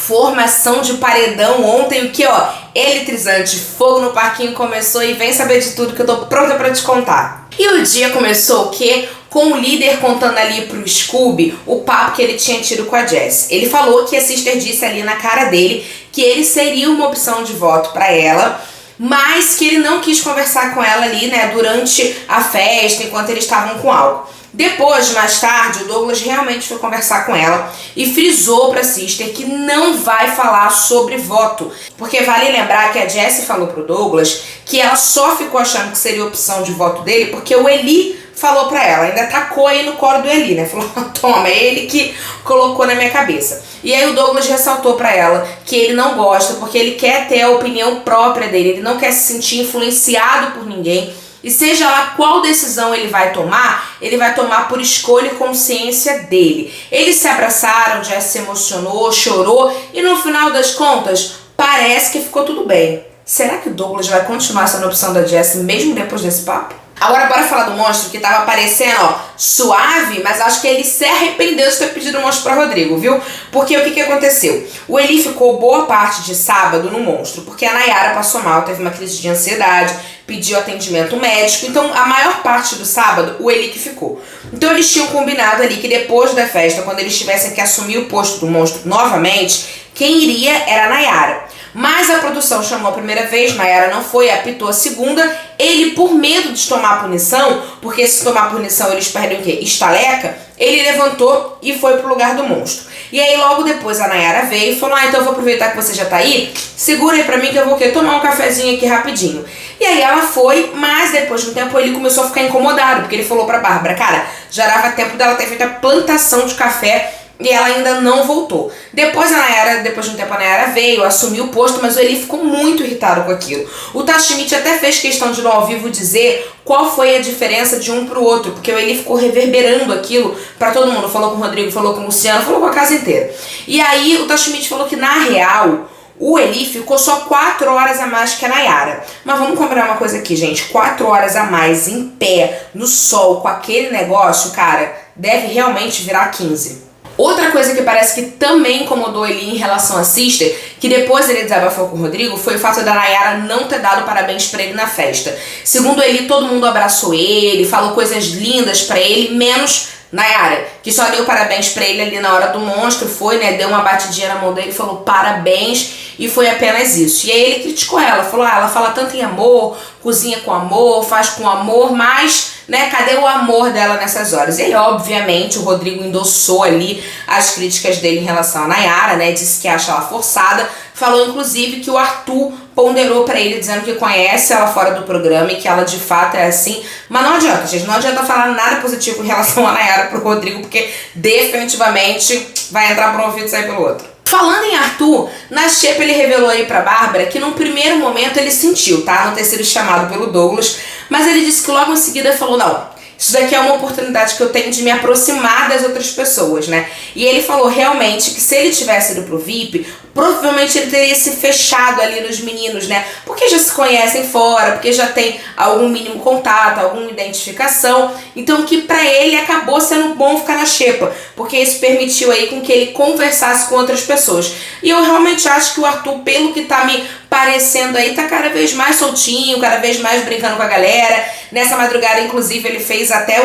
Formação de paredão ontem, o que, ó, eletrizante, fogo no parquinho começou e vem saber de tudo que eu tô pronta pra te contar. E o dia começou o quê? Com o líder contando ali pro Scooby o papo que ele tinha tido com a Jess. Ele falou que a Sister disse ali na cara dele que ele seria uma opção de voto pra ela, mas que ele não quis conversar com ela ali, né, durante a festa, enquanto eles estavam com álcool. Depois, mais tarde, o Douglas realmente foi conversar com ela e frisou pra Sister que não vai falar sobre voto. Porque vale lembrar que a Jessie falou pro Douglas que ela só ficou achando que seria opção de voto dele porque o Eli falou pra ela, ainda tacou aí no colo do Eli, né? Falou, toma, é ele que colocou na minha cabeça. E aí o Douglas ressaltou pra ela que ele não gosta porque ele quer ter a opinião própria dele, ele não quer se sentir influenciado por ninguém. E seja lá qual decisão ele vai tomar por escolha e consciência dele. Eles se abraçaram, já se emocionou, chorou e no final das contas parece que ficou tudo bem. Será que o Douglas vai continuar sendo a opção da Jessie mesmo depois desse papo? Agora bora falar do monstro que tava parecendo, ó, suave, mas acho que ele se arrependeu de ter pedido o monstro pra Rodrigo, viu? Porque o que aconteceu? O Eli ficou boa parte de sábado no monstro, porque a Nayara passou mal, teve uma crise de ansiedade, pediu atendimento médico, então a maior parte do sábado o Eli que ficou. Então eles tinham combinado ali que depois da festa, quando eles tivessem que assumir o posto do monstro novamente, quem iria era a Nayara. Mas a produção chamou a primeira vez, Nayara não foi, apitou a segunda. Ele, por medo de tomar punição, porque se tomar punição eles perdem o quê? Estaleca, ele levantou e foi pro lugar do monstro. E aí logo depois a Nayara veio e falou, então eu vou aproveitar que você já tá aí, segura aí pra mim que eu vou tomar um cafezinho aqui rapidinho. E aí ela foi, mas depois de um tempo ele começou a ficar incomodado, porque ele falou pra Bárbara, cara, já dava tempo dela ter feito a plantação de café e ela ainda não voltou. Depois de um tempo a Nayara veio, assumiu o posto, mas o Eli ficou muito irritado com aquilo. O Tashmit até fez questão de no ao vivo dizer qual foi a diferença de um pro outro, porque o Eli ficou reverberando aquilo pra todo mundo. Falou com o Rodrigo, falou com o Luciano, falou com a casa inteira. E aí o Tashmit falou que na real o Eli ficou só 4 horas a mais que a Nayara. Mas vamos combinar uma coisa aqui, gente. 4 horas a mais em pé, no sol, com aquele negócio, cara, deve realmente virar 15. Outra coisa que parece que também incomodou ele em relação a Sister, que depois ele desabafou com o Rodrigo, foi o fato da Nayara não ter dado parabéns pra ele na festa. Segundo ele, todo mundo abraçou ele, falou coisas lindas pra ele, menos Nayara, que só deu parabéns pra ele ali na hora do monstro, foi, né, deu uma batidinha na mão dele, falou parabéns e foi apenas isso. E aí ele criticou ela, falou, ela fala tanto em amor, cozinha com amor, faz com amor, mas, né, cadê o amor dela nessas horas? E aí, obviamente, o Rodrigo endossou ali as críticas dele em relação a Nayara, né, disse que acha ela forçada, falou inclusive que o Arthur ponderou pra ele dizendo que conhece ela fora do programa e que ela de fato é assim, mas não adianta, gente, não adianta falar nada positivo em relação a Nayara pro Rodrigo, porque definitivamente vai entrar por um ouvido e sair pelo outro. Falando em Arthur, na xepa ele revelou aí pra Bárbara que num primeiro momento ele sentiu, tá, não ter sido chamado pelo Douglas, mas ele disse que logo em seguida falou, não, isso daqui é uma oportunidade que eu tenho de me aproximar das outras pessoas, né? E ele falou realmente que se ele tivesse ido pro VIP, provavelmente ele teria se fechado ali nos meninos, né? Porque já se conhecem fora, porque já tem algum mínimo contato, alguma identificação. Então que pra ele acabou sendo bom ficar na xepa, porque isso permitiu aí com que ele conversasse com outras pessoas. E eu realmente acho que o Arthur, pelo que tá me parecendo aí, tá cada vez mais soltinho, cada vez mais brincando com a galera. Nessa madrugada, inclusive, ele fez até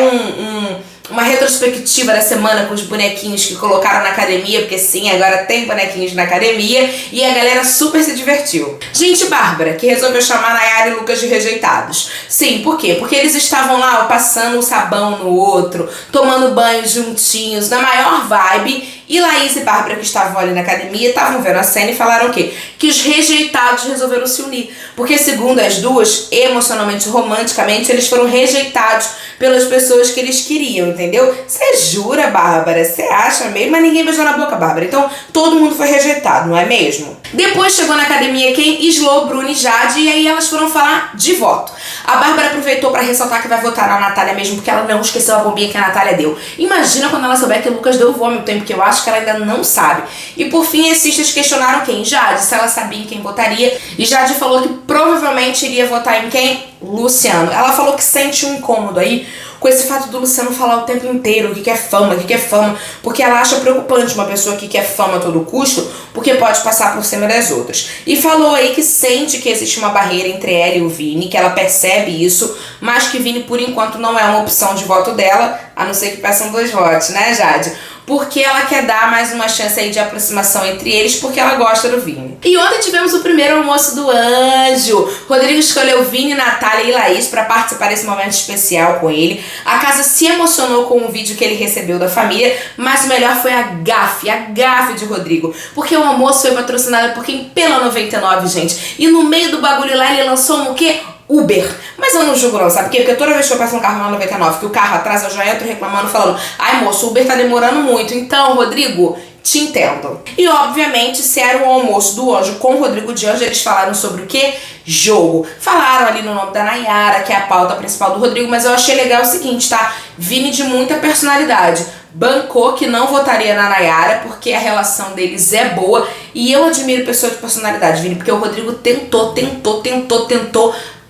uma retrospectiva da semana com os bonequinhos que colocaram na academia, porque sim, agora tem bonequinhos na academia, e a galera super se divertiu. Gente, Bárbara, que resolveu chamar Nayara e Lucas de rejeitados. Sim, por quê? Porque eles estavam lá, ó, passando o sabão no outro, tomando banho juntinhos, na maior vibe, e Laís e Bárbara, que estavam ali na academia, estavam vendo a cena e falaram o quê? Que os rejeitados resolveram se unir. Porque, segundo as duas, emocionalmente, romanticamente, eles foram rejeitados pelas pessoas que eles queriam, entendeu? Você jura, Bárbara? Você acha mesmo? Mas ninguém beijou na boca, Bárbara. Então, todo mundo foi rejeitado, não é mesmo? Depois chegou na academia quem? Slo, Bruna e Jade, e aí elas foram falar de voto. A Bárbara aproveitou pra ressaltar que vai votar na Natália mesmo, porque ela não esqueceu a bombinha que a Natália deu. Imagina quando ela souber que o Lucas deu vômito, porque eu acho que ela ainda não sabe. E por fim, as cistas questionaram quem? Jade, se ela sabia em quem votaria. E Jade falou que provavelmente iria votar em quem? Luciano. Ela falou que sente um incômodo aí com esse fato do Luciano falar o tempo inteiro o que é fama, o que é fama, porque ela acha preocupante uma pessoa que quer fama a todo custo, porque pode passar por cima das outras. E falou aí que sente que existe uma barreira entre ela e o Vini, que ela percebe isso, mas que Vini, por enquanto, não é uma opção de voto dela, a não ser que peçam 2 votos, né, Jade? Porque ela quer dar mais uma chance aí de aproximação entre eles, porque ela gosta do Vini. E ontem tivemos o primeiro almoço do anjo. Rodrigo escolheu Vini, Natália e Laís para participar desse momento especial com ele. A casa se emocionou com o vídeo que ele recebeu da família, mas o melhor foi a gafe de Rodrigo. Porque o almoço foi patrocinado por quem? Pela 99, gente. E no meio do bagulho lá ele lançou o quê? Uber. Mas eu não julgo não, sabe por quê? Porque toda vez que eu peço um carro na 99, que o carro atrasa, eu já entro reclamando, falando: ai moço, o Uber tá demorando muito. Então, Rodrigo, te entendo. E obviamente, se era um almoço do anjo com o Rodrigo de Anjo, eles falaram sobre o quê? Jogo. Falaram ali no nome da Nayara, que é a pauta principal do Rodrigo, mas eu achei legal o seguinte, tá? Vini de muita personalidade. Bancou que não votaria na Nayara, porque a relação deles é boa. E eu admiro pessoas de personalidade, Vini, porque o Rodrigo tentou,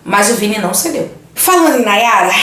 mas o Vini não cedeu. Falando em Nayara,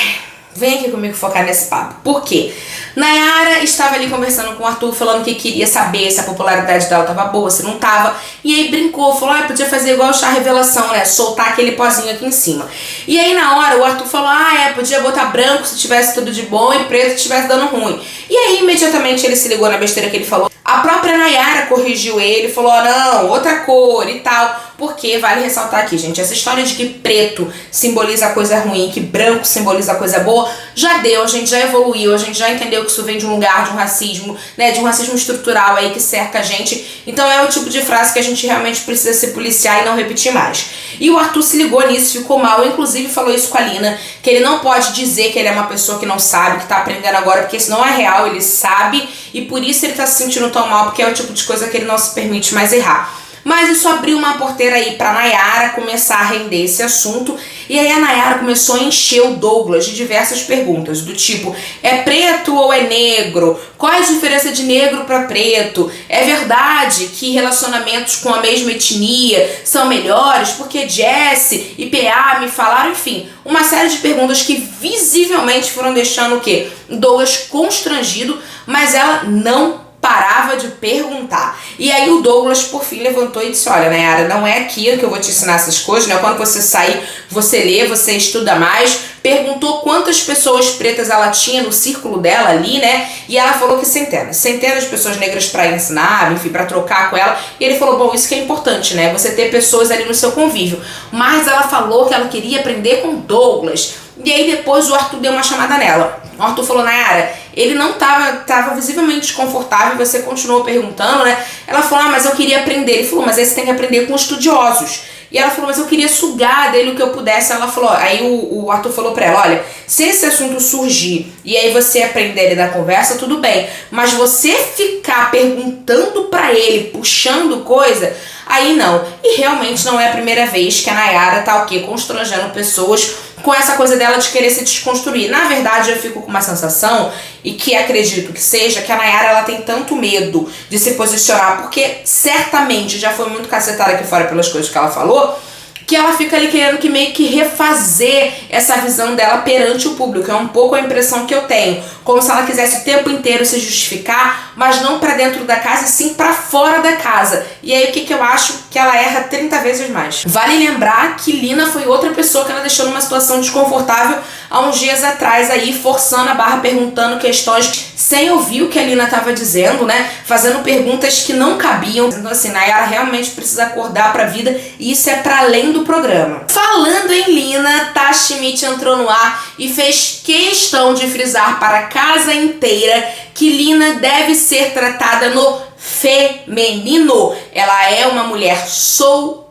vem aqui comigo focar nesse papo. Por quê? Nayara estava ali conversando com o Arthur, falando que queria saber se a popularidade dela tava boa, se não tava. E aí brincou, falou, podia fazer igual o chá revelação, né? Soltar aquele pozinho aqui em cima. E aí na hora o Arthur falou, podia botar branco se tivesse tudo de bom e preto se tivesse dando ruim. E aí imediatamente ele se ligou na besteira que ele falou. A própria Nayara corrigiu ele, falou, não, outra cor e tal. Porque vale ressaltar aqui, gente, essa história de que preto simboliza coisa ruim, que branco simboliza coisa boa, já deu, a gente já evoluiu, a gente já entendeu que isso vem de um lugar de um racismo, né, de um racismo estrutural aí que cerca a gente. Então é o tipo de frase que a gente realmente precisa se policiar e não repetir mais. E o Arthur se ligou nisso, ficou mal, inclusive falou isso com a Lina, que ele não pode dizer que ele é uma pessoa que não sabe, que tá aprendendo agora, porque isso não é real, ele sabe, e por isso ele tá se sentindo tão mal, porque é o tipo de coisa que ele não se permite mais errar. Mas isso abriu uma porteira aí pra Nayara começar a render esse assunto. E aí a Nayara começou a encher o Douglas de diversas perguntas, do tipo, é preto ou é negro? Qual é a diferença de negro pra preto? É verdade que relacionamentos com a mesma etnia são melhores? Porque Jesse e PA me falaram, enfim, uma série de perguntas que visivelmente foram deixando o quê? Douglas constrangido, mas ela não parava de perguntar. E aí o Douglas, por fim, levantou e disse, olha, Nayara, não é aqui que eu vou te ensinar essas coisas, né? Quando você sair, você lê, você estuda mais. Perguntou quantas pessoas pretas ela tinha no círculo dela ali, né? E ela falou que centenas de pessoas negras pra ensinar, enfim, pra trocar com ela. E ele falou, bom, isso que é importante, né? Você ter pessoas ali no seu convívio. Mas ela falou que ela queria aprender com Douglas. E aí depois o Arthur deu uma chamada nela. O Arthur falou, Nayara, ele não tava visivelmente desconfortável, você continuou perguntando, né? Ela falou, mas eu queria aprender. Ele falou, mas aí você tem que aprender com estudiosos. E ela falou, mas eu queria sugar dele o que eu pudesse. Ela falou, aí o Arthur falou pra ela, olha, se esse assunto surgir e aí você aprender ele da conversa, tudo bem. Mas você ficar perguntando pra ele, puxando coisa, aí não. E realmente não é a primeira vez que a Nayara tá o quê? Constrangendo pessoas com essa coisa dela de querer se desconstruir. Na verdade, eu fico com uma sensação, e que acredito que seja, que a Nayara ela tem tanto medo de se posicionar, porque certamente já foi muito cacetada aqui fora pelas coisas que ela falou, que ela fica ali querendo que meio que refazer essa visão dela perante o público. É um pouco a impressão que eu tenho. Como se ela quisesse o tempo inteiro se justificar, mas não pra dentro da casa, e sim pra fora da casa. E aí o que eu acho? Que ela erra 30 vezes mais. Vale lembrar que Lina foi outra pessoa que ela deixou numa situação desconfortável há uns dias atrás aí, forçando a barra, perguntando questões sem ouvir o que a Lina tava dizendo, né? Fazendo perguntas que não cabiam. Então assim, Nayara realmente precisa acordar pra vida, e isso é pra além do programa. Falando em Lina, Tati Schmidt entrou no ar e fez questão de frisar para a casa inteira que Lina deve ser tratada no feminino. Ela é uma mulher solteira.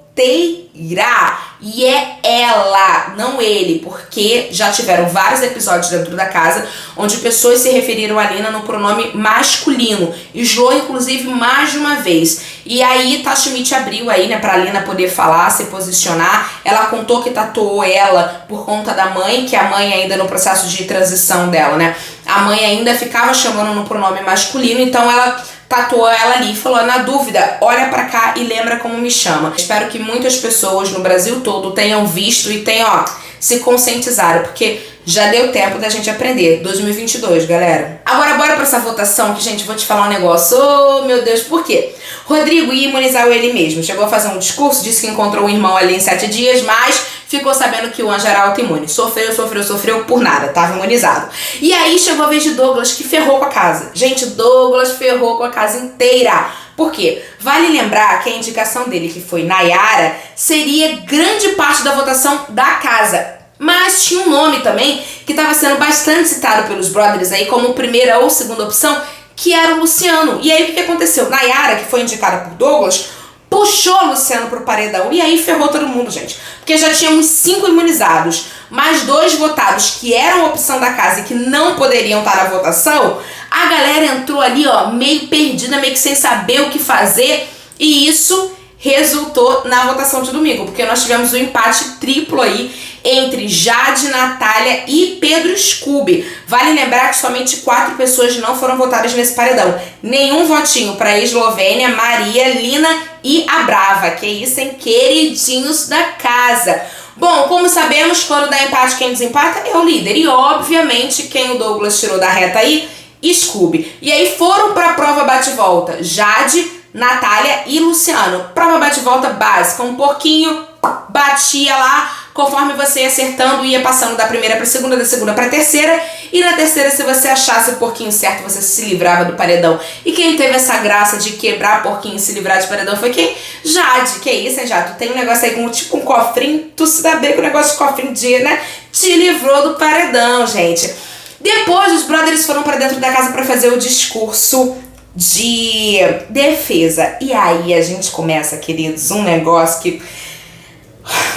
E é ela, não ele, porque já tiveram vários episódios dentro da casa onde pessoas se referiram a Lina no pronome masculino. E Jô, inclusive, mais de uma vez. E aí, Tati Schmidt abriu aí, né, pra Lina poder falar, se posicionar. Ela contou que tatuou ela por conta da mãe, que a mãe ainda no processo de transição dela, né? A mãe ainda ficava chamando no pronome masculino, então ela tatuou ela ali e falou: na dúvida, olha pra cá e lembra como me chama. Espero que muitas pessoas no Brasil todo tenham visto e tenham, se conscientizaram, porque já deu tempo da gente aprender. 2022, galera. Agora bora pra essa votação que, gente, vou te falar um negócio. Oh, meu Deus, por quê? Rodrigo ia imunizar ele mesmo. Chegou a fazer um discurso, disse que encontrou um irmão ali em 7 dias, mas ficou sabendo que o anjo era autoimune. Sofreu por nada, tava imunizado. E aí chegou a vez de Douglas, que ferrou com a casa. Gente, Douglas ferrou com a casa inteira. Por quê? Vale lembrar que a indicação dele, que foi Nayara, seria grande parte da votação da casa. Mas tinha um nome também que estava sendo bastante citado pelos brothers aí como primeira ou segunda opção, que era o Luciano. E aí o que aconteceu? Nayara, que foi indicada por Douglas, puxou o Luciano pro paredão e aí ferrou todo mundo, gente. Porque já tínhamos 5 imunizados, mais 2 votados que eram opção da casa e que não poderiam estar na votação. A galera entrou ali, meio perdida, meio que sem saber o que fazer, e isso resultou na votação de domingo, porque nós tivemos um empate triplo aí entre Jade, Natália e Pedro Scooby. Vale lembrar que somente 4 pessoas não foram votadas nesse paredão. Nenhum votinho para Eslovênia, Maria, Lina e a Brava. Que isso, hein? Queridinhos da casa. Bom, como sabemos, quando dá empate, quem desempata é o líder. E, obviamente, quem o Douglas tirou da reta aí? Scooby. E aí foram pra prova bate-volta Jade, Natália e Luciano. Prova bate-volta básica, um pouquinho, batia lá, conforme você ia acertando, ia passando da primeira pra segunda, da segunda pra terceira, e na terceira, se você achasse o porquinho certo, você se livrava do paredão. E quem teve essa graça de quebrar porquinho e se livrar de paredão foi quem? Jade. Que isso, hein, Jade? Tu tem um negócio aí com tipo um cofrinho, tu se dá bem com o negócio de cofrinho de, né? Te livrou do paredão, gente. Depois, os brothers foram pra dentro da casa pra fazer o discurso de defesa. E aí a gente começa, queridos, um negócio que...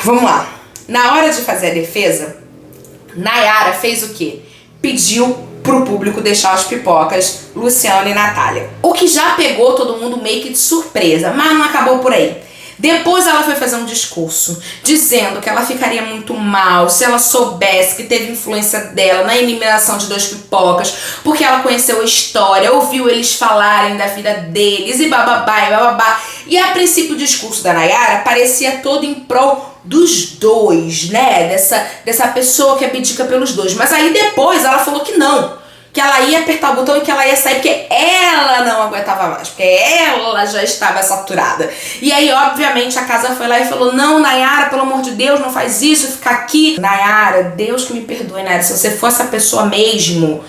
Vamos lá. Na hora de fazer a defesa, Nayara fez o quê? Pediu pro público deixar as pipocas, Luciano e Natália. O que já pegou todo mundo meio que de surpresa, mas não acabou por aí. Depois ela foi fazer um discurso dizendo que ela ficaria muito mal se ela soubesse que teve influência dela na eliminação de 2 pipocas, porque ela conheceu a história, ouviu eles falarem da vida deles e bababá e bababá. E a princípio o discurso da Nayara parecia todo em prol dos 2, né? Dessa pessoa que abdica pelos 2. Mas aí depois ela falou que não. Que ela ia apertar o botão e que ela ia sair porque ela não aguentava mais, porque ela já estava saturada. E aí, obviamente, a casa foi lá e falou: não, Nayara, pelo amor de Deus, não faz isso, fica aqui. Nayara, Deus que me perdoe, Nayara, se você for essa pessoa mesmo,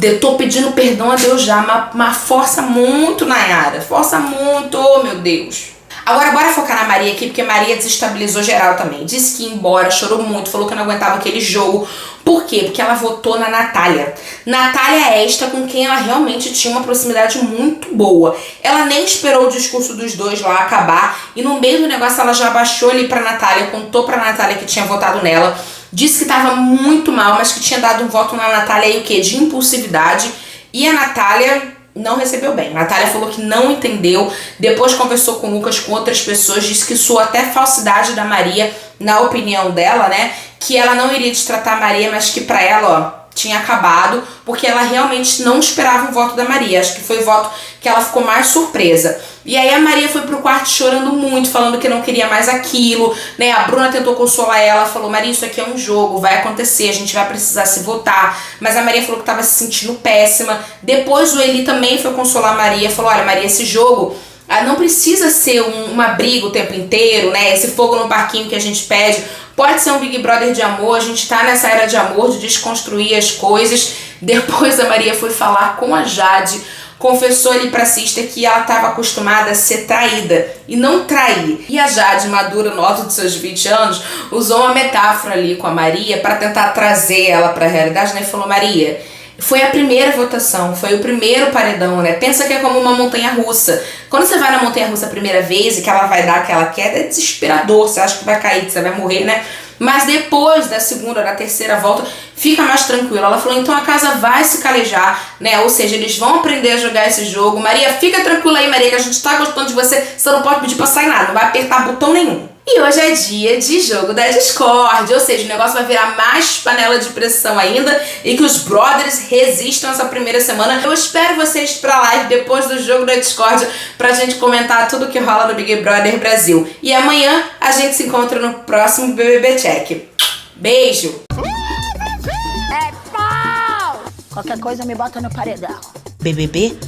eu tô pedindo perdão a Deus já, mas força muito, Nayara, força muito, oh meu Deus. Agora bora focar na Maria aqui, porque Maria desestabilizou geral também. Disse que ia embora, chorou muito, falou que não aguentava aquele jogo. Por quê? Porque ela votou na Natália. Natália é esta com quem ela realmente tinha uma proximidade muito boa. Ela nem esperou o discurso dos 2 lá acabar. E no meio do negócio ela já baixou ali pra Natália, contou pra Natália que tinha votado nela. Disse que tava muito mal, mas que tinha dado um voto na Natália aí o quê? De impulsividade. E a Natália não recebeu bem. Natália falou que não entendeu, depois conversou com o Lucas, com outras pessoas, disse que soou até falsidade da Maria, na opinião dela, né, que ela não iria destratar a Maria, mas que pra ela, tinha acabado, porque ela realmente não esperava o voto da Maria. Acho que foi o voto que ela ficou mais surpresa. E aí a Maria foi pro quarto chorando muito, falando que não queria mais aquilo, né? A Bruna tentou consolar ela, falou: Maria, isso aqui é um jogo, vai acontecer, a gente vai precisar se votar. Mas a Maria falou que tava se sentindo péssima. Depois o Eli também foi consolar a Maria, falou: olha, Maria, esse jogo não precisa ser uma briga o tempo inteiro, né? Esse fogo no parquinho que a gente pede pode ser um Big Brother de amor, a gente tá nessa era de amor, de desconstruir as coisas. Depois a Maria foi falar com a Jade, confessou ali pra Sister que ela estava acostumada a ser traída e não trair. E a Jade, madura no alto dos seus 20 anos, usou uma metáfora ali com a Maria para tentar trazer ela pra realidade, né? E falou: Maria, foi a primeira votação, foi o primeiro paredão, né? Pensa que é como uma montanha-russa. Quando você vai na montanha-russa a primeira vez e que ela vai dar aquela queda, é desesperador, você acha que vai cair, que você vai morrer, né? Mas depois da segunda ou da terceira volta, fica mais tranquilo. Ela falou: então a casa vai se calejar, né? Ou seja, eles vão aprender a jogar esse jogo. Maria, fica tranquila aí, Maria, que a gente tá gostando de você. Você não pode pedir pra sair nada, não vai apertar botão nenhum. E hoje é dia de jogo da Discord, ou seja, o negócio vai virar mais panela de pressão ainda e que os brothers resistam essa primeira semana. Eu espero vocês pra live depois do jogo da Discord pra gente comentar tudo que rola no Big Brother Brasil. E amanhã a gente se encontra no próximo BBB Check. Beijo! É pau! Qualquer coisa me bota no paredão. BBB